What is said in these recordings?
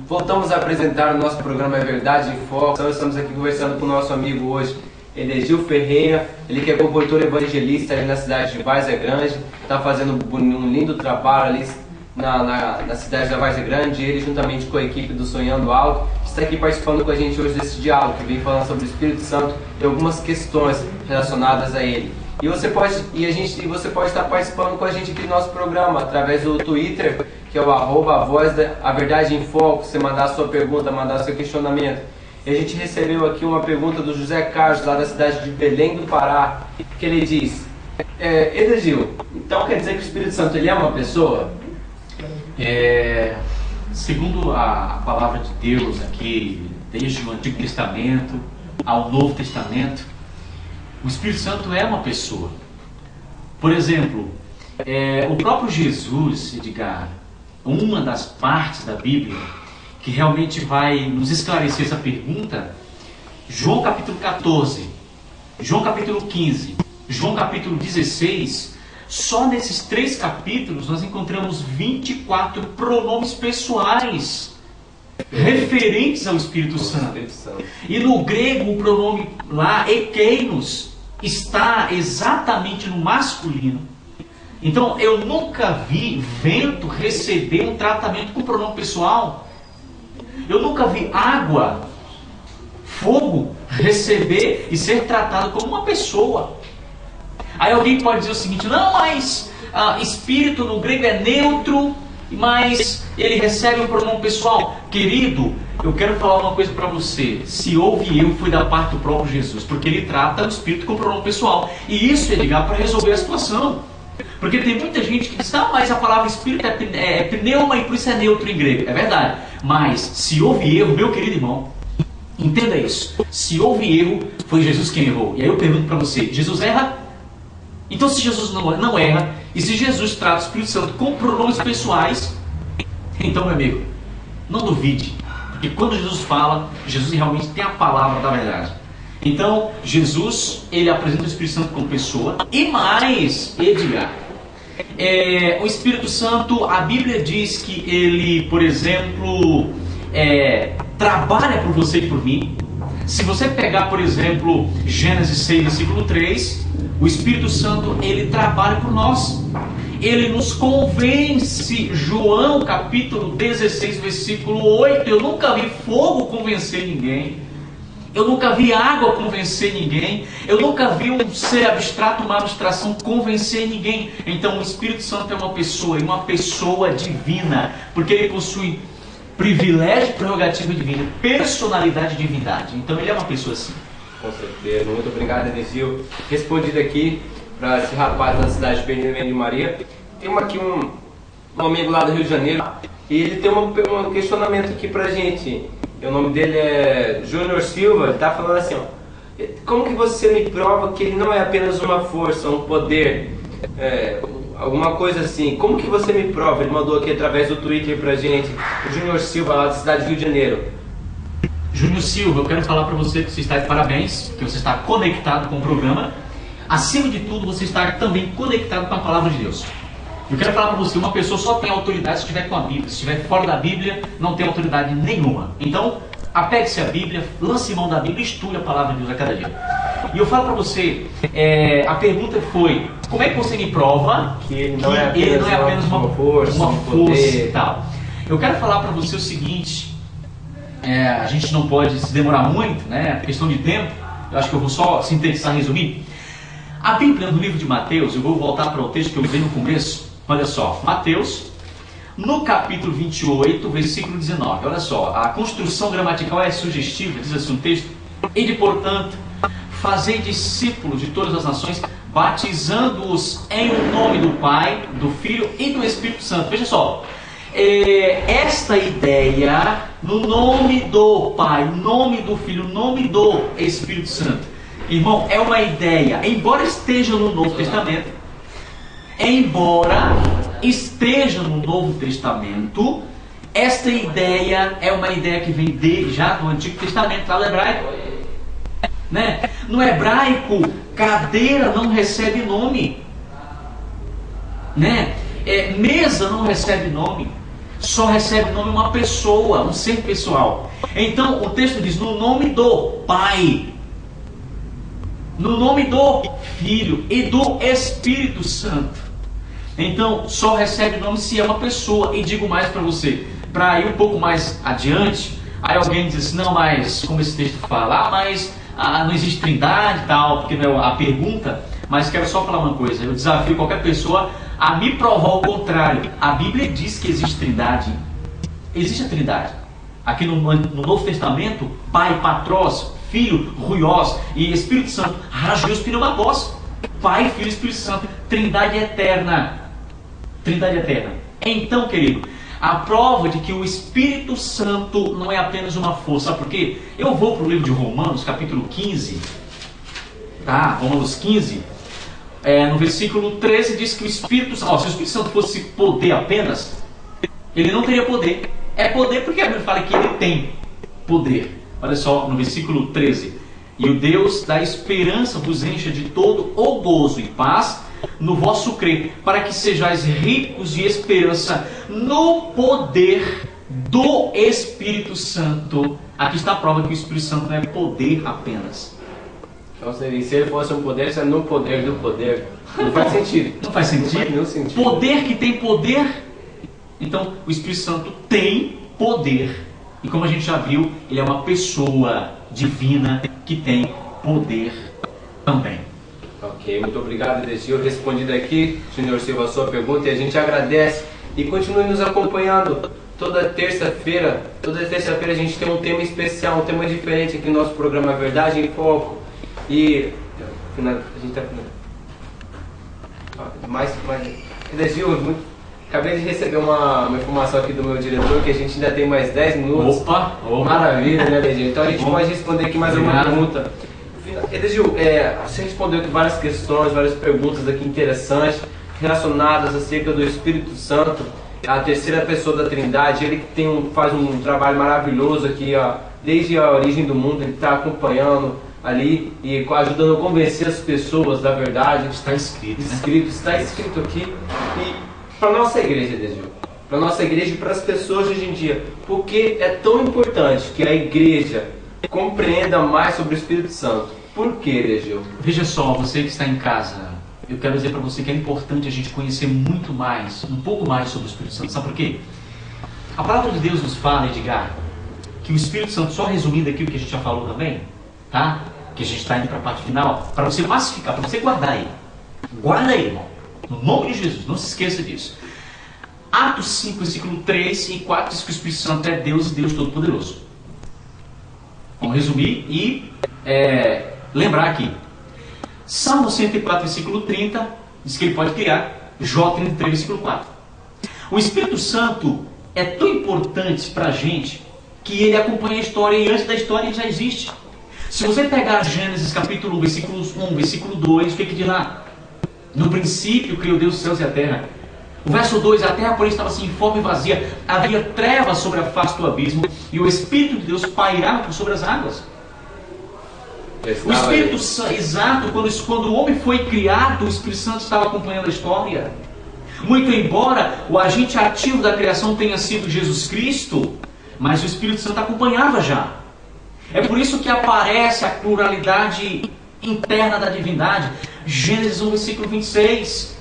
Voltamos a apresentar o nosso programa É Verdade em Foco. Então, estamos aqui conversando com o nosso amigo hoje, Edegil Ferreira. Ele que é compositor evangelista ali na cidade de Várzea Grande. Está fazendo um lindo trabalho ali na cidade da Várzea Grande. Ele, juntamente com a equipe do Sonhando Alto, está aqui participando com a gente hoje desse diálogo, que vem falando sobre o Espírito Santo e algumas questões relacionadas a ele. E você pode estar participando com a gente aqui no nosso programa através do Twitter, que é o @vozdaverdade em foco. Você mandar a sua pergunta, mandar o seu questionamento. E a gente recebeu aqui uma pergunta do José Carlos, lá da cidade de Belém do Pará, que ele diz: Edegil, então quer dizer que o Espírito Santo ele é uma pessoa? Segundo a palavra de Deus aqui, desde o Antigo Testamento ao Novo Testamento, o Espírito Santo é uma pessoa. Por exemplo, o próprio Jesus, Edgar, uma das partes da Bíblia que realmente vai nos esclarecer essa pergunta, João capítulo 14, João capítulo 15, João capítulo 16, só nesses 3 capítulos nós encontramos 24 pronomes pessoais referentes ao Espírito Santo. E no grego o pronome lá, ekeinos, está exatamente no masculino. Então eu nunca vi vento receber um tratamento com pronome pessoal. Eu nunca vi água, fogo receber e ser tratado como uma pessoa. Aí alguém pode dizer o seguinte: não, mas espírito no grego é neutro, mas ele recebe um pronome pessoal. Querido, eu quero falar uma coisa para você. Se houve erro, foi da parte do próprio Jesus, porque ele trata o espírito com pronome pessoal. E isso é ligar para resolver a situação. Porque tem muita gente que diz: ah, mas a palavra espírito é pneuma e por isso é neutro em grego. É verdade. Mas se houve erro, meu querido irmão, entenda isso. Se houve erro, foi Jesus quem errou. E aí eu pergunto para você: Jesus erra? Então, se Jesus não erra, e se Jesus trata o Espírito Santo com pronomes pessoais, então, meu amigo, não duvide. Porque quando Jesus fala, Jesus realmente tem a palavra da verdade. Então, Jesus, ele apresenta o Espírito Santo como pessoa. E mais, Edgar, o Espírito Santo, a Bíblia diz que ele, por exemplo, trabalha por você e por mim. Se você pegar, por exemplo, Gênesis 6, versículo 3, o Espírito Santo, ele trabalha por nós. Ele nos convence. João capítulo 16, versículo 8. Eu nunca vi fogo convencer ninguém. Eu nunca vi água convencer ninguém. Eu nunca vi um ser abstrato, uma abstração convencer ninguém. Então o Espírito Santo é uma pessoa, e uma pessoa divina, porque ele possui privilégio, prerrogativa divina, personalidade e divindade. Então ele é uma pessoa assim. Com certeza. Muito obrigado, Edegil. Respondido aqui para esse rapaz da cidade de Belém de Maria. Tem aqui um amigo lá do Rio de Janeiro, e ele tem um questionamento aqui pra gente. O nome dele é Júnior Silva. Ele está falando assim: como que você me prova que ele não é apenas uma força, um poder, alguma coisa assim? Como que você me prova? Ele mandou aqui através do Twitter pra gente, o Júnior Silva, lá da cidade do Rio de Janeiro. Júnior Silva, eu quero falar para você que você está de parabéns, que você está conectado com o programa. Acima de tudo, você está também conectado com a palavra de Deus. Eu quero falar para você: uma pessoa só tem autoridade se estiver com a Bíblia. Se estiver fora da Bíblia, não tem autoridade nenhuma. Então, apegue-se à Bíblia, lance mão da Bíblia e estude a palavra de Deus a cada dia. E eu falo para você, a pergunta foi: como é que você me prova que ele não é apenas uma força e tal? Eu quero falar para você o seguinte: a gente não pode se demorar muito, né? Questão de tempo. Eu acho que eu vou só sintetizar, resumir. A Bíblia, no livro de Mateus, eu vou voltar para o texto que eu li no começo. Olha só, Mateus, no capítulo 28, versículo 19. Olha só, a construção gramatical é sugestiva. Diz assim o texto: e de, portanto, fazei discípulos de todas as nações, batizando-os em nome do Pai, do Filho e do Espírito Santo. Veja só, esta ideia, no nome do Pai, nome do Filho, nome do Espírito Santo, irmão, é uma ideia, embora esteja no Novo Testamento, esta ideia é uma ideia que vem já do Antigo Testamento, lá do hebraico, né? No hebraico, cadeira não recebe nome, né? Mesa não recebe nome. Só recebe nome uma pessoa, um ser pessoal. Então o texto diz: no nome do Pai, no nome do Filho e do Espírito Santo. Então só recebe nome se é uma pessoa. E digo mais para você, para ir um pouco mais adiante. Aí alguém diz assim: não, mas como esse texto fala, mas não existe trindade e tal, porque não é a pergunta. Mas quero só falar uma coisa: eu desafio qualquer pessoa a me provar o contrário. A Bíblia diz que existe trindade. Existe a trindade. Aqui no Novo Testamento, Pai, Patros, Filho, Ruios e Espírito Santo, Ragios, Pneumagos. Pai, Filho e Espírito Santo. Trindade eterna. Trindade eterna. Então, querido, a prova de que o Espírito Santo não é apenas uma força. Sabe por quê? Eu vou para o livro de Romanos, capítulo 15. Tá? Romanos 15. No versículo 13 diz que o Espírito Santo, se o Espírito Santo fosse poder apenas, ele não teria poder. É poder porque a Bíblia fala que ele tem poder. Olha só, no versículo 13: e o Deus da esperança vos encha de todo o gozo e paz no vosso crer, para que sejais ricos de esperança no poder do Espírito Santo. Aqui está a prova que o Espírito Santo não é poder apenas. Então, se ele fosse um poder, isso é no poder do poder. Não faz sentido. Não faz sentido? Não faz nenhum sentido. Poder que tem poder. Então, o Espírito Santo tem poder. E como a gente já viu, ele é uma pessoa divina que tem poder também. Ok, muito obrigado, Edegil. Respondido aqui, Júnior Silva, a sua pergunta, e a gente agradece. E continue nos acompanhando. Toda terça-feira a gente tem um tema especial, um tema diferente aqui no nosso programa Verdade em Foco. E a gente está Edegil, acabei de receber uma informação aqui do meu diretor que a gente ainda tem mais 10 minutos. Opa. Maravilha, né, Edegil? Então a gente pode responder aqui mais uma pergunta. Edegil, você respondeu aqui várias questões, várias perguntas aqui interessantes relacionadas acerca do Espírito Santo, a terceira pessoa da Trindade. Ele que faz um trabalho maravilhoso aqui, desde a origem do mundo. Ele está acompanhando ali e ajudando a convencer as pessoas da verdade. Está escrito, está escrito aqui. E para a nossa igreja, Edegil, para a nossa igreja e para as pessoas de hoje em dia, por que é tão importante que a igreja compreenda mais sobre o Espírito Santo? Por que, Edegil? Veja só, você que está em casa, eu quero dizer para você que é importante a gente conhecer muito mais, um pouco mais sobre o Espírito Santo. Sabe por quê? A palavra de Deus nos fala, Edgar, que o Espírito Santo, só resumindo aqui o que a gente já falou também, tá? Que a gente está indo para a parte final, para você massificar, para você guardar aí. Guarda aí, irmão. No nome de Jesus, não se esqueça disso. Atos 5, versículo 3 e 4 diz que o Espírito Santo é Deus e Deus Todo-Poderoso. Vamos resumir e lembrar aqui. Salmo 104, versículo 30 diz que ele pode criar. Jó 33, versículo 4. O Espírito Santo é tão importante para a gente que ele acompanha a história e antes da história ele já existe. Se você pegar Gênesis capítulo 1, versículos 1, versículo 2, o que diz lá? No princípio criou Deus os céus e a terra. O verso 2, a terra porém estava sem forma e vazia, havia trevas sobre a face do abismo, e o Espírito de Deus pairava por sobre as águas. O Espírito Santo, exato, quando o homem foi criado, o Espírito Santo estava acompanhando a história. Muito embora o agente ativo da criação tenha sido Jesus Cristo, mas o Espírito Santo acompanhava já. É por isso que aparece a pluralidade interna da divindade. Gênesis 1, versículo 26.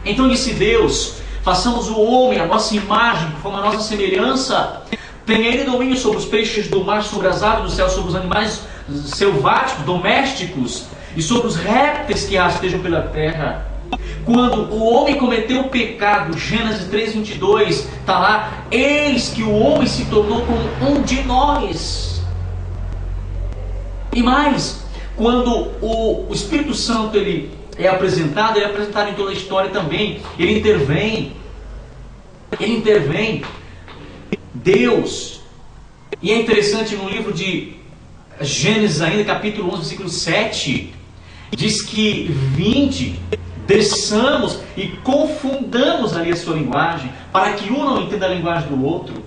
Então disse Deus: façamos o homem a nossa imagem, conforme a nossa semelhança. Tenha ele domínio sobre os peixes do mar, sobre as aves do céu, sobre os animais selváticos, domésticos, e sobre os répteis que rastejam pela terra. Quando o homem cometeu o pecado, Gênesis 3:22, está lá: eis que o homem se tornou como um de nós. E mais, quando o Espírito Santo ele é apresentado em toda a história também. Ele intervém. Deus. E é interessante, no livro de Gênesis ainda, capítulo 11, versículo 7, diz que vinde, desçamos e confundamos ali a sua linguagem, para que um não entenda a linguagem do outro.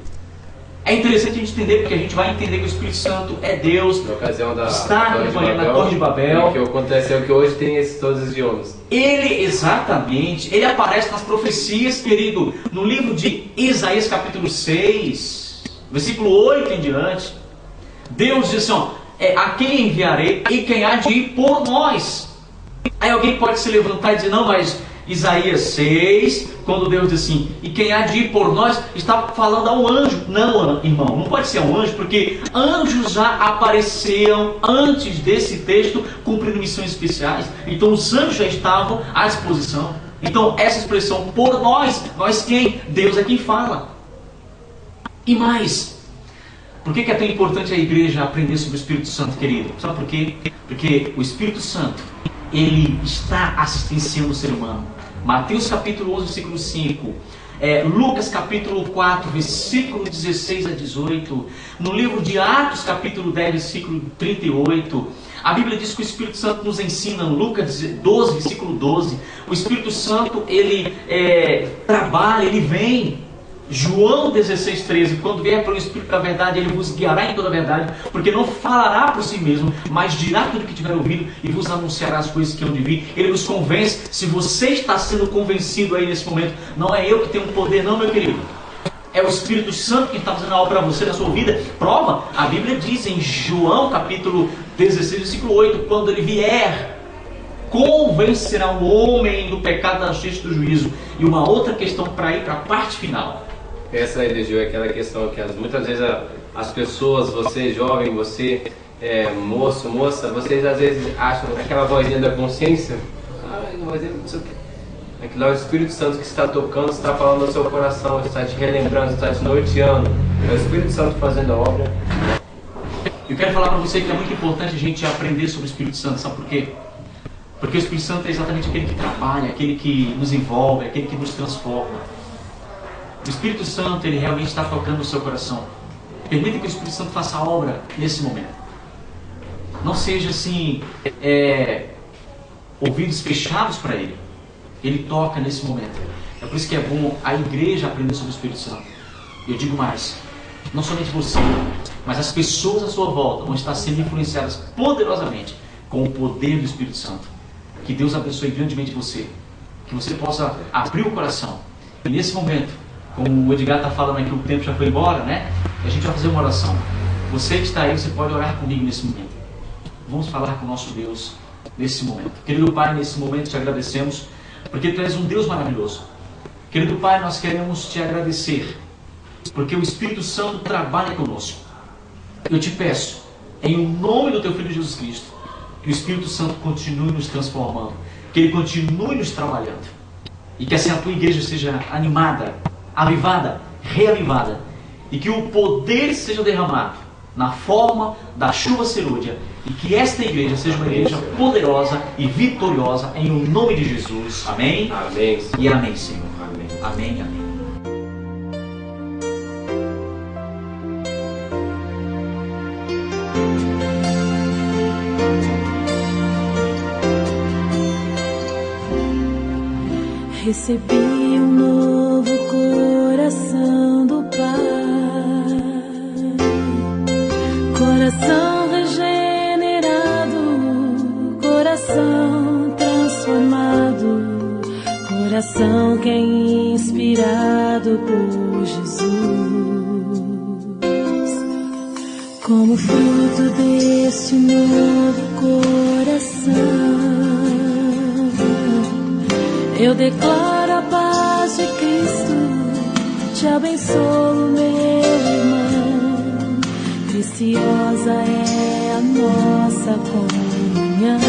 É interessante a gente entender, porque a gente vai entender que o Espírito Santo é Deus, Na ocasião da está Torre de acompanhando na Babel, Torre de Babel. O que aconteceu que hoje tem todos os idiomas. Ele, exatamente, ele aparece nas profecias, querido, no livro de Isaías capítulo 6, versículo 8 em diante. Deus diz assim, ó, a quem enviarei e quem há de ir por nós. Aí alguém pode se levantar e dizer, não, mas Isaías 6, quando Deus diz assim, e quem há de ir por nós, está falando a um anjo. Não, irmão, não pode ser um anjo, porque anjos já apareceram antes desse texto, cumprindo missões especiais. Então os anjos já estavam à disposição. Então essa expressão, por nós quem? Deus é quem fala. E mais, por que é tão importante a igreja aprender sobre o Espírito Santo, querido? Sabe por quê? Porque o Espírito Santo, ele está assistenciando o ser humano. Mateus capítulo 11, versículo 5. Lucas capítulo 4, versículo 16 a 18. No livro de Atos capítulo 10, versículo 38. A Bíblia diz que o Espírito Santo nos ensina, no Lucas 12, versículo 12. O Espírito Santo, ele trabalha, ele vem. João 16, 13, quando vier pelo Espírito da verdade, ele vos guiará em toda a verdade, porque não falará por si mesmo, mas dirá tudo o que tiver ouvido e vos anunciará as coisas que hão de vir. Ele nos convence. Se você está sendo convencido aí nesse momento, não é eu que tenho poder, não, meu querido. É o Espírito Santo que está fazendo a obra para você na sua vida. Prova, a Bíblia diz em João capítulo 16, versículo 8, quando ele vier, convencerá o homem do pecado, da justiça e do juízo. E uma outra questão para ir para a parte final. Essa aí, Gil, é aquela questão que muitas vezes as pessoas, você jovem, você moço, moça, vocês às vezes acham aquela vozinha da consciência, não sei o quê. Aquilo é o Espírito Santo que está tocando, está falando no seu coração, está te relembrando, está te norteando. É o Espírito Santo fazendo a obra. Eu quero falar para você que é muito importante a gente aprender sobre o Espírito Santo, sabe por quê? Porque o Espírito Santo é exatamente aquele que trabalha, aquele que nos envolve, aquele que nos transforma. O Espírito Santo, ele realmente está tocando no seu coração. Permita que o Espírito Santo faça a obra nesse momento. Não seja assim, ouvidos fechados para ele. Ele toca nesse momento. É por isso que é bom a igreja aprender sobre o Espírito Santo. Eu digo mais, não somente você, mas as pessoas à sua volta vão estar sendo influenciadas poderosamente com o poder do Espírito Santo. Que Deus abençoe grandemente você. Que você possa abrir o coração. E nesse momento, como o Edgar está falando aqui, o tempo já foi embora, né? A gente vai fazer uma oração. Você que está aí, você pode orar comigo nesse momento. Vamos falar com o nosso Deus nesse momento. Querido Pai, nesse momento te agradecemos, porque Tu és um Deus maravilhoso. Querido Pai, nós queremos Te agradecer, porque o Espírito Santo trabalha conosco. Eu te peço, em nome do Teu Filho Jesus Cristo, que o Espírito Santo continue nos transformando, que Ele continue nos trabalhando, e que assim a Tua igreja seja animada, avivada, reavivada, e que o poder seja derramado na forma da chuva serôdia, e que esta igreja seja uma igreja poderosa e vitoriosa, em nome de Jesus. Amém? Amém. E amém, Senhor. Amém. Amém, amém. Recebi um novo coração do Pai, coração regenerado, coração transformado, coração que é inspirado por Jesus. Como fruto deste novo coração, eu declaro a paz de Cristo, te abençoo, meu irmão. Preciosa é a nossa comunhão.